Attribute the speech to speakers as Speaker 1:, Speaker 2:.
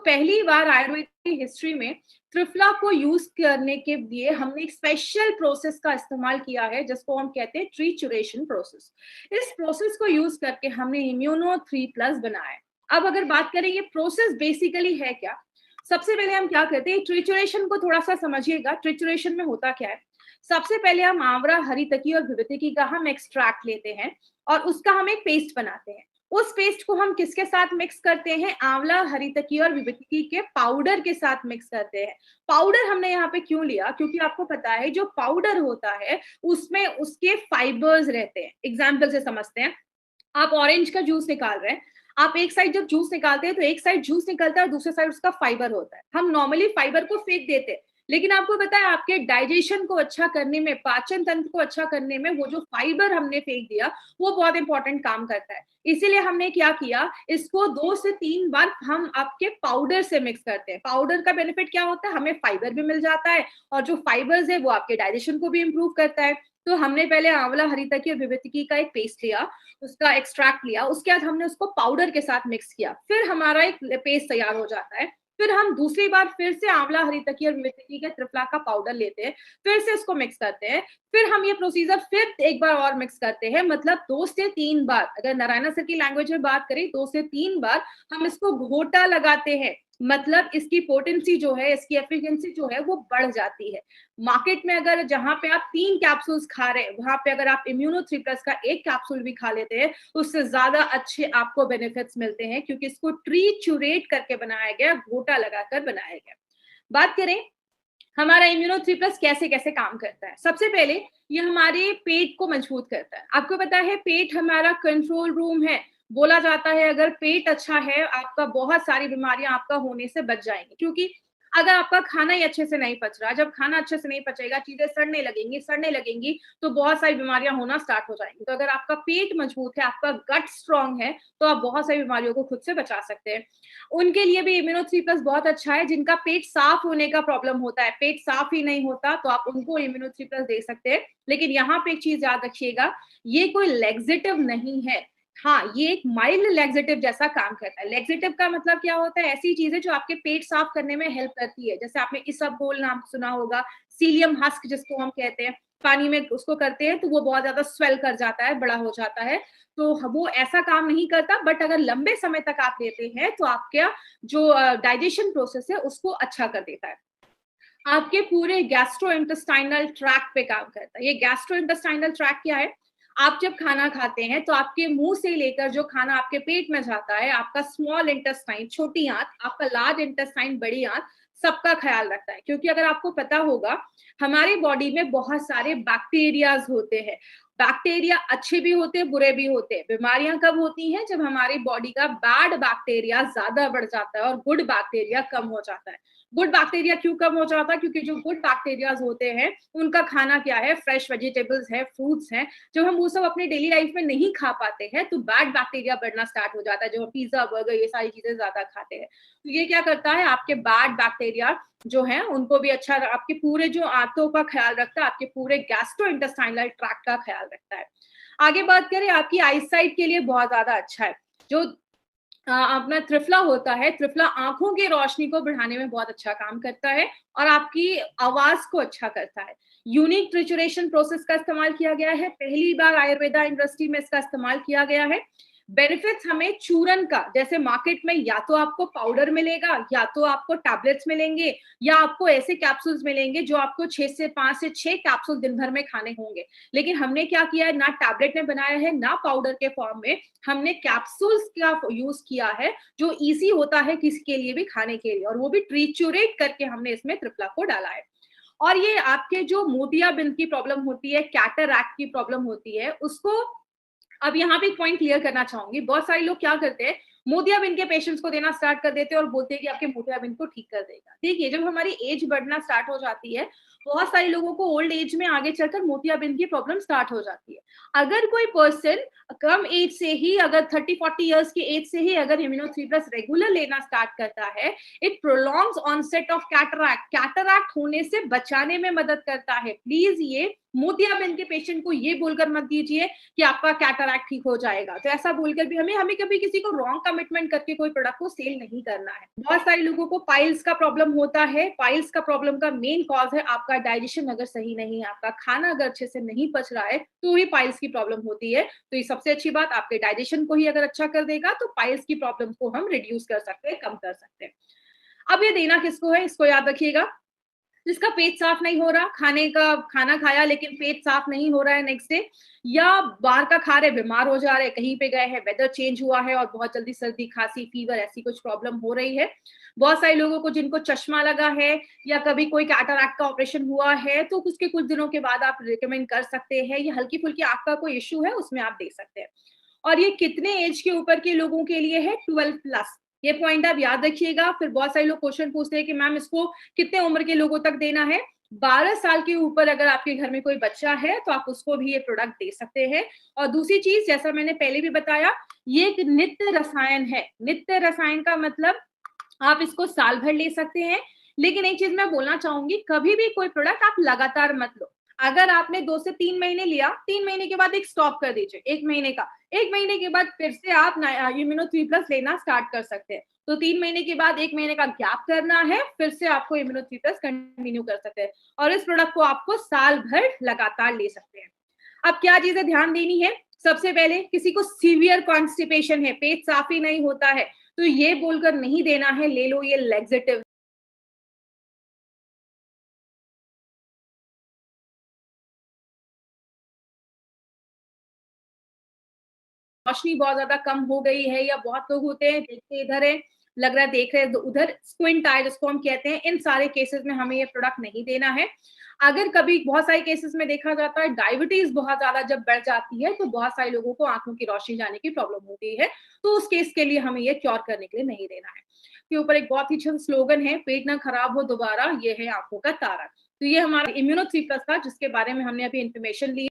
Speaker 1: पहली बार आयुर्वेद की हिस्ट्री में त्रिफला को यूज करने के लिए हमने एक स्पेशल प्रोसेस का इस्तेमाल किया है जिसको हम कहते हैं ट्रीचुरेशन प्रोसेस। इस प्रोसेस को यूज करके हमने इम्यूनो 3+ बनाया है। अब अगर बात करें ये प्रोसेस बेसिकली है क्या, सबसे पहले हम क्या करते हैं, ट्रिचुरेशन को थोड़ा सा समझिएगा। ट्रिचुरेशन में होता क्या है, सबसे पहले हम आंवला, हरितकी और विभूतिकी का हम एक्सट्रैक्ट लेते हैं और उसका हम एक पेस्ट बनाते हैं। उस पेस्ट को हम किसके साथ मिक्स करते हैं, आंवला, हरितकी और विभूतिकी के पाउडर के साथ मिक्स करते हैं। पाउडर हमने यहाँ पे क्यों लिया, क्योंकि आपको पता है जो पाउडर होता है उसमें उसके फाइबर्स रहते हैं। एग्जाम्पल से समझते हैं, आप ऑरेंज का जूस निकाल रहे हैं, आप एक साइड जब जूस निकालते हैं तो एक साइड जूस निकलता है और दूसरे साइड उसका फाइबर होता है। हम नॉर्मली फाइबर को फेंक देते हैं, लेकिन आपको पता है आपके डाइजेशन को अच्छा करने में, पाचन तंत्र को अच्छा करने में वो जो फाइबर हमने फेंक दिया वो बहुत इंपॉर्टेंट काम करता है। इसीलिए हमने क्या किया, इसको 2 से 3 बार हम आपके पाउडर से मिक्स करते हैं। पाउडर का बेनिफिट क्या होता है, हमें फाइबर भी मिल जाता है और जो फाइबर्स है वो आपके डाइजेशन को भी इंप्रूव करता है। तो हमने पहले आंवला, हरितकी और विभूतिकी का एक पेस्ट लिया, उसका एक्सट्रैक्ट लिया, उसके बाद हमने उसको पाउडर के साथ मिक्स किया, फिर हमारा एक पेस्ट तैयार हो जाता है। फिर हम दूसरी बार फिर से आंवला, हरितकी और विभूतिकी के त्रिफला का पाउडर लेते हैं, फिर से उसको मिक्स करते हैं, फिर हम ये प्रोसीजर फिर एक बार और मिक्स करते हैं। मतलब 2 से 3 बार, अगर नारायणा सर की लैंग्वेज में बात करें 2 से 3 बार हम इसको घोटा लगाते हैं। मतलब इसकी पोटेंसी जो है, इसकी एफिशिएंसी जो है वो बढ़ जाती है। मार्केट में अगर जहां पे आप 3 कैप्सूल्स खा रहे हैं, वहां पे अगर आप इम्यूनो 3+ का एक कैप्सूल भी खा लेते हैं, उससे ज्यादा अच्छे आपको बेनिफिट्स मिलते हैं, क्योंकि इसको ट्रीचुरेट करके बनाया गया, घोटा लगाकर बनाया गया। बात करें हमारा इम्यूनो 3+ कैसे कैसे काम करता है, सबसे पहले ये हमारे पेट को मजबूत करता है। आपको पता है पेट हमारा कंट्रोल रूम है। बोला जाता है अगर पेट अच्छा है, आपका बहुत सारी बीमारियां आपका होने से बच जाएंगी, क्योंकि अगर आपका खाना ही अच्छे से नहीं पच रहा, जब खाना अच्छे से नहीं पचेगा, चीजें सड़ने लगेंगी तो बहुत सारी बीमारियां होना स्टार्ट हो जाएंगी। तो अगर आपका पेट मजबूत है, आपका गट स्ट्रांग है, तो आप बहुत सारी बीमारियों को खुद से बचा सकते हैं। उनके लिए भी इम्यूनो 3+ बहुत अच्छा है। जिनका पेट साफ होने का प्रॉब्लम होता है, पेट साफ ही नहीं होता, तो आप उनको इम्यूनो 3+ दे सकते हैं। लेकिन यहाँ पे एक चीज याद रखिएगा, ये कोई लेग्जेटिव नहीं है। हाँ, ये एक माइल्ड लेग्जेटिव जैसा काम करता है। लेग्जेटिव का मतलब क्या होता है, ऐसी चीजें जो आपके पेट साफ करने में हेल्प करती है। जैसे आपने इसबगोल नाम सुना होगा, सीलियम हस्क जिसको हम कहते हैं, पानी में उसको करते हैं तो वो बहुत ज्यादा स्वेल कर जाता है, बड़ा हो जाता है। तो वो ऐसा काम नहीं करता, बट अगर लंबे समय तक आप लेते हैं तो आपका जो डाइजेशन प्रोसेस है उसको अच्छा कर देता है। आपके पूरे गैस्ट्रो इंटेस्टाइनल ट्रैक पे काम करता है। ये गैस्ट्रो इंटेस्टाइनल ट्रैक क्या है, आप जब खाना खाते हैं तो आपके मुंह से लेकर जो खाना आपके पेट में जाता है, आपका स्मॉल इंटेस्टाइन, छोटी आंत, आपका लार्ज इंटेस्टाइन, बड़ी आंत, सबका ख्याल रखता है। क्योंकि अगर आपको पता होगा, हमारी बॉडी में बहुत सारे बैक्टीरियाज होते हैं। बैक्टीरिया अच्छे भी होते हैं, बुरे भी होते हैं। बीमारियां कब होती हैं, जब हमारी बॉडी का बैड बैक्टीरिया ज्यादा बढ़ जाता है और गुड बैक्टीरिया कम हो जाता है। गुड बैक्टीरिया क्यों कम हो जाता है, क्योंकि जो गुड बैक्टीरियाज होते हैं उनका खाना क्या है, फ्रेश वेजिटेबल्स है, फ्रूट्स हैं। जब हम वो सब अपने डेली लाइफ में नहीं खा पाते हैं तो बैड बैक्टीरिया बढ़ना स्टार्ट हो जाता है, जो पिज्जा, बर्गर, ये सारी चीजें ज्यादा खाते हैं। तो ये क्या करता है, आपके बैड बैक्टीरिया जो है उनको भी अच्छा, आपके पूरे जो आंतों का ख्याल रखता है, आपके पूरे गैस्ट्रो इंटेस्टाइनल ट्रैक्ट का ख्याल रखता है। आगे बात करें, आपकी आईसाइट के लिए बहुत ज्यादा अच्छा है। जो अपना त्रिफला होता है, त्रिफला आंखों की रोशनी को बढ़ाने में बहुत अच्छा काम करता है और आपकी आवाज को अच्छा करता है। यूनिक ट्रिचुरेशन प्रोसेस का इस्तेमाल किया गया है, पहली बार आयुर्वेदा इंडस्ट्री में इसका इस्तेमाल किया गया है। बेनिफिट्स हमें चूरन का, जैसे मार्केट में या तो आपको पाउडर मिलेगा, या तो आपको टैबलेट्स मिलेंगे, या आपको ऐसे कैप्सूल्स मिलेंगे जो आपको 5 से 6 कैप्सूल दिन भर में खाने होंगे। लेकिन हमने क्या किया है, ना टैबलेट में बनाया है, ना पाउडर के फॉर्म में, हमने कैप्सूल्स का यूज किया है, जो इजी होता है किसी के लिए भी खाने के लिए, और वो भी ट्रीचुरेट करके हमने इसमें त्रिफला को डाला है। और ये आपके जो मोतियाबिंद की प्रॉब्लम होती है, कैटरैक्ट की प्रॉब्लम होती है, उसको, अब यहाँ पे एक पॉइंट क्लियर करना चाहूंगी। बहुत सारे लोग क्या करते हैं, मोतियाबिंद के पेशेंट्स को देना स्टार्ट कर देते हैं और बोलते हैं कि आपके मोतियाबिंद को ठीक कर देगा। देखिए, जब हमारी एज बढ़ना स्टार्ट हो जाती है, बहुत सारे लोगों को ओल्ड एज में आगे चलकर मोतियाबिंद की प्रॉब्लम स्टार्ट हो जाती है। अगर कोई पर्सन कम एज से ही, अगर 30-40 इयर्स की एज से ही अगर इम्यूनो 3+ रेगुलर लेना स्टार्ट करता है, it prolongs onset of cataract. Cataract होने से बचाने में मदद करता है। प्लीज ये मोतियाबिंद के पेशेंट को ये बोलकर मत दीजिए कि आपका कैटरैक्ट ठीक हो जाएगा। तो ऐसा बोलकर भी हमें कभी किसी को रॉन्ग कमिटमेंट करके कोई प्रोडक्ट को सेल नहीं करना है। बहुत सारे लोगों को पाइल्स का प्रॉब्लम होता है। पाइल्स का प्रॉब्लम का मेन कॉज है आपका डाइजेशन अगर सही नहीं है, आपका खाना अगर अच्छे से नहीं पच रहा है, तो ही पाइल्स की प्रॉब्लम होती है। तो ये सबसे अच्छी बात, आपके डाइजेशन को ही अगर अच्छा कर देगा तो पाइल्स की प्रॉब्लम को हम रिड्यूस कर सकते हैं, कम कर सकते हैं। अब ये देना किसको है, इसको याद रखिएगा। जिसका पेट साफ नहीं हो रहा, खाना खाया लेकिन पेट साफ नहीं हो रहा है नेक्स्ट डे, या बाहर का खा रहे, बीमार हो जा रहे, कहीं पे गए हैं, वेदर चेंज हुआ है और बहुत जल्दी सर्दी, खांसी, फीवर ऐसी कुछ प्रॉब्लम हो रही है। बहुत सारे लोगों को जिनको चश्मा लगा है या कभी कोई कैटरैक्ट का ऑपरेशन हुआ है, तो उसके कुछ दिनों के बाद आप रिकमेंड कर सकते हैं। ये हल्की फुल्की आंख का कोई इश्यू है, उसमें आप दे सकते हैं। और ये कितने एज के ऊपर के लोगों के लिए है? 12 प्लस। ये पॉइंट आप याद रखिएगा। फिर बहुत सारे लोग क्वेश्चन पूछते हैं कि मैम इसको कितने उम्र के लोगों तक देना है? 12 साल के ऊपर अगर आपके घर में कोई बच्चा है तो आप उसको भी ये प्रोडक्ट दे सकते हैं। और दूसरी चीज, जैसा मैंने पहले भी बताया, ये एक नित्य रसायन है। नित्य रसायन का मतलब आप इसको साल भर ले सकते हैं। लेकिन एक चीज मैं बोलना चाहूंगी, कभी भी कोई प्रोडक्ट आप लगातार मत लो। अगर आपने 2 से 3 महीने लिया, 3 महीने के बाद एक स्टॉप कर दीजिए, 1 महीने का। 1 महीने के बाद फिर से आप इम्यूनो 3 प्लस लेना स्टार्ट कर सकते हैं। तो 3 महीने के बाद 1 महीने का गैप करना है, फिर से आपको इम्यूनो 3 प्लस कंटिन्यू कर सकते हैं। और इस प्रोडक्ट को आपको साल भर लगातार ले सकते हैं। अब क्या चीजें ध्यान देनी है? सबसे पहले, किसी को सीवियर कॉन्स्टिपेशन है, पेट साफ ही नहीं होता है, तो ये बोलकर नहीं देना है ले लो ये लैक्सेटिव। रोशनी बहुत ज्यादा कम हो गई है, या बहुत लोग होते हैं देखते इधर है, लग रहा है देख रहे हैं उधर, स्क्विंट आई जिसको हम कहते हैं, इन सारे केसेस में हमें ये प्रोडक्ट नहीं देना है। अगर कभी बहुत सारे केसेस में देखा जाता है डायबिटीज बहुत ज्यादा जब बढ़ जाती है, तो बहुत सारे लोगों को आंखों की रोशनी जाने की प्रॉब्लम होती है, तो उस केस के लिए हमें ये क्योर करने के लिए नहीं देना है। के ऊपर एक बहुत ही अच्छा स्लोगन है, पेट ना खराब हो दोबारा, ये है आंखों का तारा। तो ये हमारा इम्यूनो 3 प्लस था, जिसके बारे में हमने अभी इंफॉर्मेशन ली।